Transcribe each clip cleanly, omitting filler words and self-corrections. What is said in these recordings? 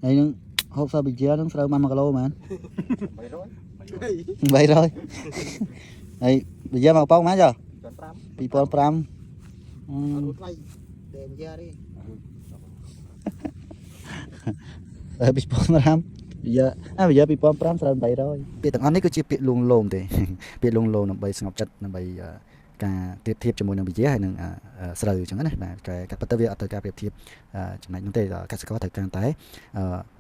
ហើយនឹងហូបសាប៊ីជានឹងស្រូវបាន1គីឡូមែន300ហើយប៊ីជាមកប៉ោងម៉ាច2005ថ្លៃតែប៊ីជានេះ2005ប៊ីជា2005ស្រូវ800ពាក្យទាំងអស់នេះគឺជាពាក្យលួងលោមទេពាក្យលួងលោមដើម្បីស្ងប់ចិត្តដើម្បីការប្រៀបធៀបជាមួយនឹងវិជាហើយនឹងស្រូវអញ្ចឹងណាបាទការពិតទៅវាអត់ទៅការប្រៀបធៀបចំណែកនោះទេកសិករត្រូវការតែ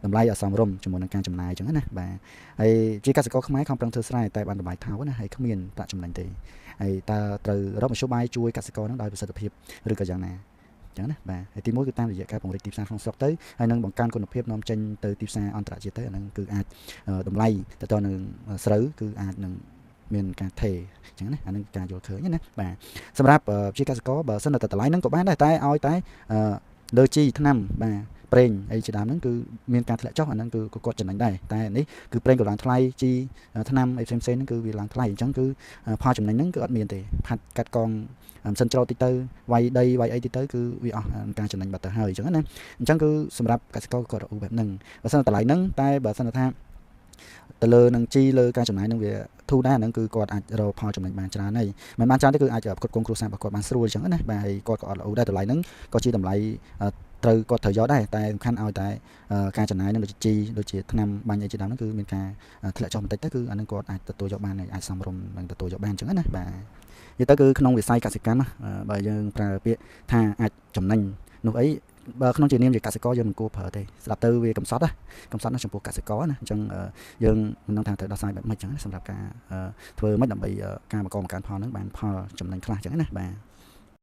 តម្លៃអសមរម្យជាមួយនឹងការចំណាយអញ្ចឹងណាបាទហើយជាកសិករខ្មែរខំប្រឹងធ្វើស្រែតែបានតម្លៃថោកណាហើយគ្មានប្រាក់ចំណេញទេហើយតើត្រូវរកមធ្យោបាយជួយកសិករនឹងដោយប្រសិទ្ធភាពឬក៏យ៉ាងណាអញ្ចឹងណាបាទហើយទី1គឺតាមរយៈការពង្រីកទីផ្សារក្នុងស្រុកទៅហើយនឹងបង្កើនគុណភាពនាំចេញទៅទីផ្សារអន្តរជាតិទៅអាហ្នឹងគឺអាចតម្លៃទៅដល់នឹងស្រូវគឺអាចនឹងមានការថេអញ្ចឹងណាអានឹងការយល់ឃើញណាបាទសម្រាប់ជាកសិករបើសិនតែតម្លៃហ្នឹងក៏បានដែរតែឲ្យតែលើជីថ្នាំបាទប្រេងអីជាដើមហ្នឹងគឺមានការធ្លាក់ចុះអាហ្នឹងគឺគាត់ចំណេញដែរតែនេះគឺប្រេងក៏ឡើងថ្លៃជីថ្នាំអីផ្សេងៗហ្នឹងគឺវាឡើងថ្លៃអញ្ចឹងគឺផលចំណេញហ្នឹងគឺអត់មានទេផាត់កាត់កងមិនសិនច្រូតតិចទៅវាយដីវាយអីតិចទៅគឺវាអស់ការចំណេញបាត់ទៅហើយអញ្ចឹងណាអញ្ចឹងគឺសម្រាប់កសិករគាត់រកបែបហ្នឹងបើសិនតម្លៃហ្នឹងតែបើសិនថាទៅលើនឹងជីលើការចំណាយនឹងវាធូរដែរហ្នឹងគឺគាត់អាចរកផលចំណេញបានច្រើនហើយមិនបានច្រើនទេគឺអាចផ្គត់ផ្គង់គ្រួសាររបស់គាត់បានស្រួលអញ្ចឹងណាបាទហើយគាត់ក៏អត់ល្អដែរតម្លៃហ្នឹងក៏ជាតម្លៃគាត់ត្រូវយកដែរតែសំខាន់ឲ្យតែការចំណាយនឹងដូចជាជីដូចជាថ្នាំបាញ់អីជាដើមហ្នឹងគឺមានការធ្លាក់ចុះបន្តិចទៅគឺអាហ្នឹងគាត់អាចទទួលយកបានអាចសមរម្យនឹងទទួលយកបានអញ្ចឹងណាបាទនិយាយទៅគឺក្នុងវិស័យកសិកម្មបើយើងប្រើពាក្យថាអាចចំណេញនោះអីបើក្នុងជានាមជាកសិករយើងមិនគួរប្រើទេស្ដាប់ទៅវាកំសត់ណាចំពោះកសិករណាអញ្ចឹងយើងមិនដឹងថាត្រូវដោះស្រាយបែបម៉េចអញ្ចឹងសម្រាប់ការធ្វើម៉េចដើម្បីការបង្កបង្កើនផលហ្នឹងបានផលចំណេញខ្លះអញ្ចឹងណាបាទ